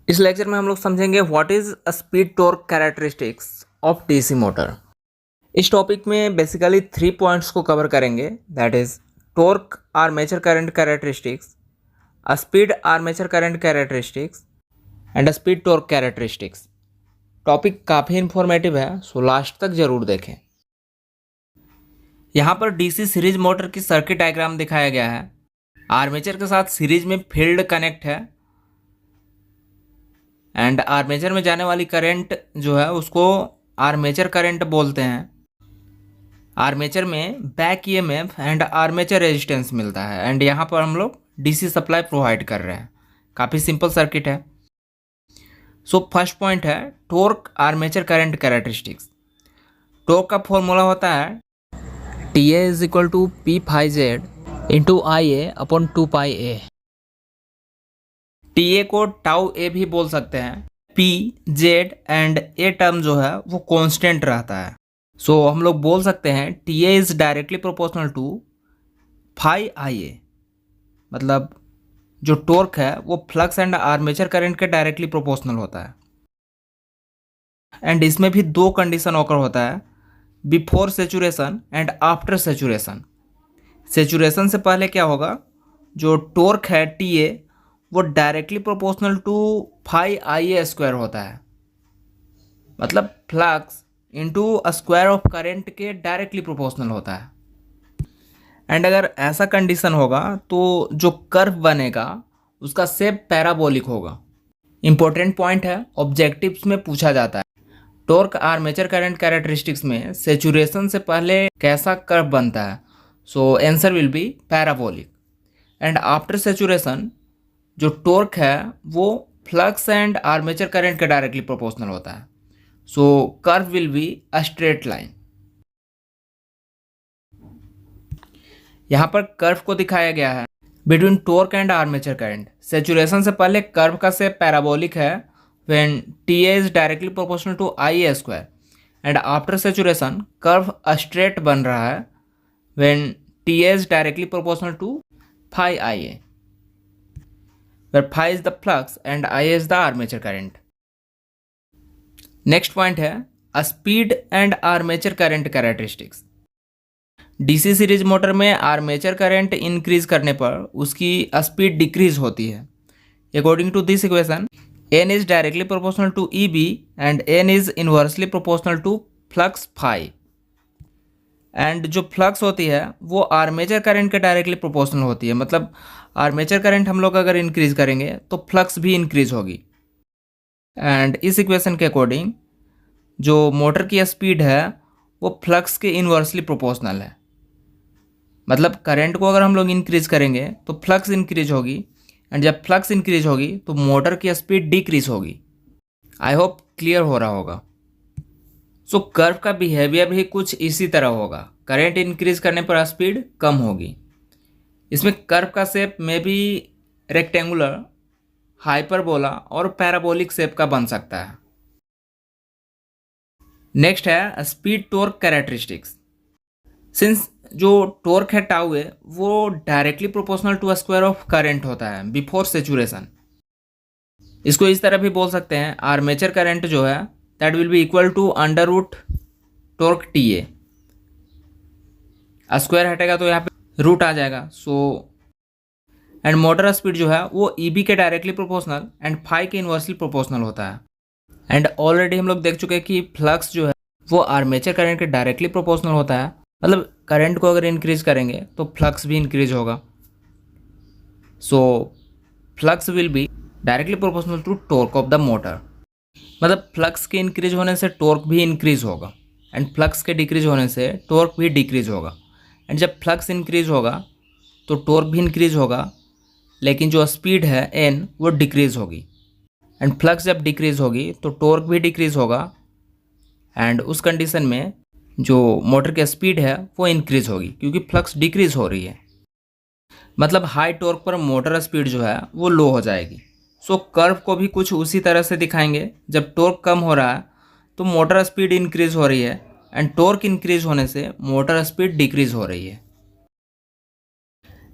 इस लेक्चर में हम लोग समझेंगे what is a speed torque characteristics of DC motor. इस टॉपिक में बेसिकली 3 पॉइंट्स को कवर करेंगे, that is torque armature current characteristics, a speed armature current characteristics and a speed torque characteristics. Topic काफ़ी informative है, so last तक जरूर देखें। यहाँ पर डीसी सीरीज मोटर की सर्किट डायग्राम दिखाया गया है। आर्मेचर के साथ सीरीज में फील्ड कनेक्ट है एंड आर्मेचर में जाने वाली करंट जो है उसको आर्मेचर करंट बोलते हैं। आर्मेचर में back EMF and armature resistance मिलता है एंड यहाँ पर हम लोग डीसी सप्लाई प्रोवाइड कर रहे हैं। काफ़ी सिंपल सर्किट है। सो फर्स्ट पॉइंट है torque armature current characteristics. Torque का फॉर्मूला होता है T A is equal to P phi Z into I A upon 2 pi A. T A को टाउ ए भी बोल सकते हैं। P Z and A term जो है वो कांस्टेंट रहता है। सो हम लोग बोल सकते हैं T A is directly proportional to phi I A. मतलब जो टॉर्क है वो फ्लक्स एंड आर्मेचर करंट के डायरेक्टली प्रोपोर्शनल होता है। एंड इसमें भी दो कंडीशन ऑकर होता है, before saturation and after saturation. Saturation से पहले क्या होगा, जो टॉर्क है टी ए वो directly proportional to phi I A square होता है। मतलब flux into square of current के डायरेक्टली प्रोपोर्शनल होता है। एंड अगर ऐसा कंडीशन होगा तो जो कर्व बनेगा उसका शेप पैराबोलिक होगा। इंपॉर्टेंट पॉइंट है, ऑब्जेक्टिव्स में पूछा जाता है टॉर्क आर्मेचर करंट कैरेक्टरिस्टिक्स में सेचुरेशन से पहले कैसा कर्व बनता है। So answer will be parabolic. And after saturation जो टॉर्क है वो फ्लक्स एंड आर्मेचर करंट के डायरेक्टली प्रोपोर्शनल होता है। So curve will be a straight line. यहाँ पर कर्व को दिखाया गया है between torque and armature current. Saturation से पहले कर्व का शेप पैराबोलिक है when T A is directly proportional to I A square and after saturation curve straight बन रहा है when T A is directly proportional to phi I A, where phi is the flux and I is the armature current. Next point है a speed and armature current characteristics. DC series motor में armature current increase करने पर उसकी speed decrease होती है। According to this equation n is directly proportional to E B and n is inversely proportional to flux phi. And जो flux होती है वो आर्मेचर करंट के डायरेक्टली प्रोपोर्शनल होती है। मतलब आर्मेचर करंट हम लोग अगर इंक्रीज करेंगे तो फ्लक्स भी इंक्रीज होगी। एंड इस इक्वेशन के अकॉर्डिंग जो मोटर की स्पीड है वो फ्लक्स के इनवर्सली प्रोपोर्शनल है। मतलब करंट को अगर हम लोग इंक्रीज करेंगे तो फ्लक्स इंक्रीज होगी एंड जब फ्लक्स इंक्रीज होगी तो मोटर की स्पीड डिक्रीज होगी। आई होप क्लियर हो रहा होगा। सो कर्व का बिहेवियर भी कुछ इसी तरह होगा। करंट इंक्रीज करने पर स्पीड कम होगी। इसमें कर्व का शेप में भी रेक्टेंगुलर, हाइपरबोला और पैराबोलिक शेप का बन सकता है। नेक्स्ट है स्पीड टॉर्क कैरेक्टरिस्टिक्स। सिंस जो टॉर्क है टाउ है वो directly proportional to square of current होता है बिफोर सेचुरेशन। इसको इस तरह भी बोल सकते हैं आर्मेचर करंट जो है that will be equal to under root torque T A. Square हटेगा तो यहाँ पे रूट आ जाएगा। सो एंड मोटर स्पीड जो है वो ई बी के डायरेक्टली प्रोपोर्शनल एंड फाई के इनवर्सली प्रोपोर्शनल होता है। एंड ऑलरेडी हम लोग देख चुके हैं कि फ्लक्स जो है वो आर्मेचर करंट के डायरेक्टली प्रोपोर्शनल होता है। मतलब करंट को अगर इंक्रीज करेंगे तो फ्लक्स भी इंक्रीज होगा। So flux will be directly proportional to torque of the motor. मतलब फ्लक्स के इंक्रीज होने से टॉर्क भी इंक्रीज होगा एंड फ्लक्स के डिक्रीज होने से टॉर्क भी डिक्रीज होगा। एंड जब फ्लक्स इंक्रीज होगा तो टॉर्क भी इंक्रीज होगा, लेकिन जो स्पीड है एन वो डिक्रीज होगी। एंड फ्लक्स जब डिक्रीज होगी तो टॉर्क भी डिक्रीज होगा एंड उस कंडीशन में जो मोटर की स्पीड है वो इंक्रीज होगी क्योंकि फ्लक्स डिक्रीज हो रही है। मतलब हाई टॉर्क पर मोटर स्पीड जो है वो लो हो जाएगी। सो कर्व को भी कुछ उसी तरह से दिखाएंगे। जब टॉर्क कम हो रहा है तो मोटर स्पीड इंक्रीज हो रही है एंड टॉर्क इंक्रीज होने से मोटर स्पीड डिक्रीज हो रही है।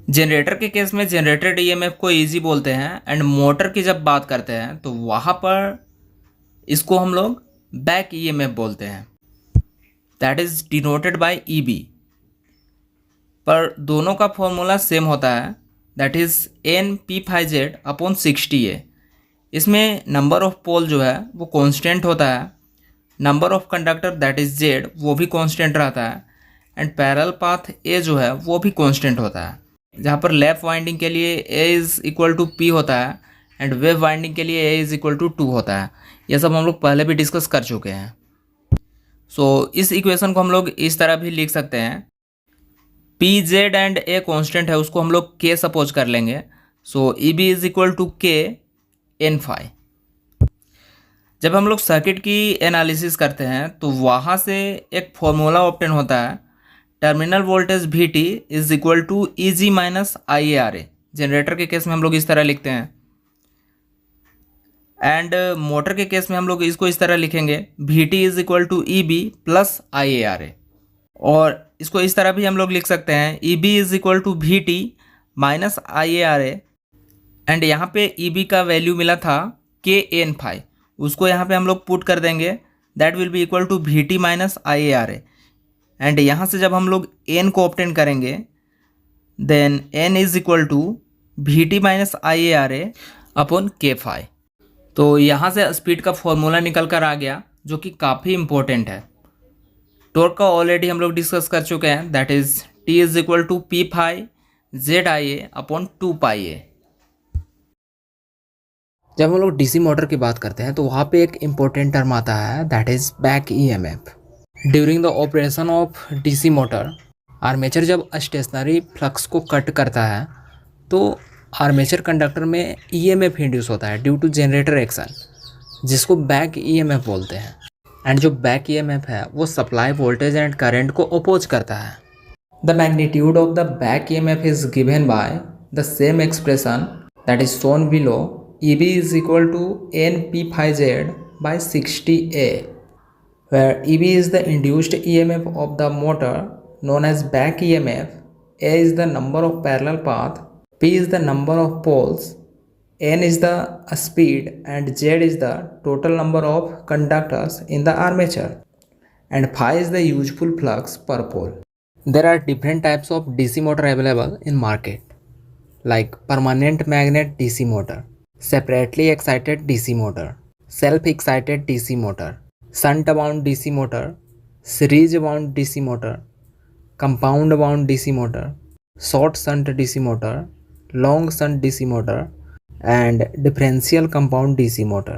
जनरेटर के केस में जनरेटेड ईएमएफ को ईजी बोलते हैं, एंड मोटर की जब बात करते हैं तो वहाँ पर इसको हम लोग बैक ईएमएफ बोलते हैं, that is denoted by EB. पर दोनों का फॉर्मूला सेम होता है, that is an P five Z upon 60A। इसमें नंबर ऑफ पोल जो है वो कांस्टेंट होता है, number of conductor that is Z वो भी कांस्टेंट रहता है, एंड पैरेलल पाथ ए जो है वो भी कांस्टेंट होता है। जहाँ पर लैप वाइंडिंग के लिए A is equal to P होता है, एंड वेव वाइंडिंग के लिए ए इज़ इक्वल टू 2 होता है। ये सब हम लोग पहले भी डिस्कस कर चुके हैं। सो इस इक्वेशन को हम लोग इस तरह भी लिख सकते हैं, P Z and A constant है, उसको हम लोग के सपोज कर लेंगे। So E B is equal to K N phi. जब हम लोग सर्किट की एनालिसिस करते हैं तो वहाँ से एक फॉर्मूला ऑब्टेन होता है, terminal voltage V T is equal to E G minus I A R A. Generator के केस में हम लोग इस तरह लिखते हैं, एंड मोटर के केस में हम लोग इसको इस तरह लिखेंगे, V T is equal to E B plus I A R A. और इसको इस तरह भी हम लोग लिख सकते हैं, E B is equal to V T minus I A R A, and यहाँ पे ई बी का वैल्यू मिला था के एन फाई, उसको यहाँ पे हम लोग पुट कर देंगे, that will be equal to V T minus I A R A. And यहाँ से जब हम लोग एन को ऑब्टेन करेंगे, then N is equal to V T minus I A R A upon K phi. तो यहाँ से स्पीड का फॉर्मूला निकल कर आ गया, जो कि काफ़ी इंपॉर्टेंट है। टॉर्क का ऑलरेडी हम लोग डिस्कस कर चुके हैं, that is T is equal to P phi Z I A upon 2 pi A. जब हम लोग डीसी मोटर की बात करते हैं तो वहाँ पे एक इम्पोर्टेंट टर्म आता है, that is back EMF. During the operation of DC motor, armature जब स्टेशनरी फ्लक्स को कट करता है तो आर्मेचर कंडक्टर में ईएमएफ इंड्यूस होता है ड्यू टू जनरेटर एक्शन, जिसको बैक ईएमएफ बोलते हैं। एंड जो बैक ईएमएफ है वो सप्लाई वोल्टेज एंड करंट को अपोज करता है। The magnitude of the back EMF is given by the same expression that is shown below, EB is equal to NP phi Z by 60A, where EB is the induced EMF of the motor known as back EMF, A is the number of parallel path, P is the number of poles, N is the speed, and Z is the total number of conductors in the armature, and phi is the useful flux per pole. There are different types of DC motor available in market, like permanent magnet DC motor, separately excited DC motor, self-excited DC motor, shunt-wound DC motor, series-wound DC motor, compound-wound DC motor, short shunt DC motor, long shunt DC motor, and differential compound DC motor।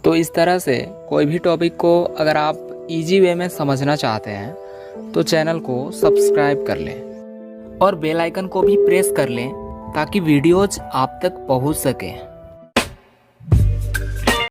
तो इस तरह से कोई भी topic को अगर आप easy way में समझना चाहते हैं तो चैनल को सब्सक्राइब कर लें और बेल आइकन को भी प्रेस कर लें ताकि वीडियोज आप तक पहुंच सकें।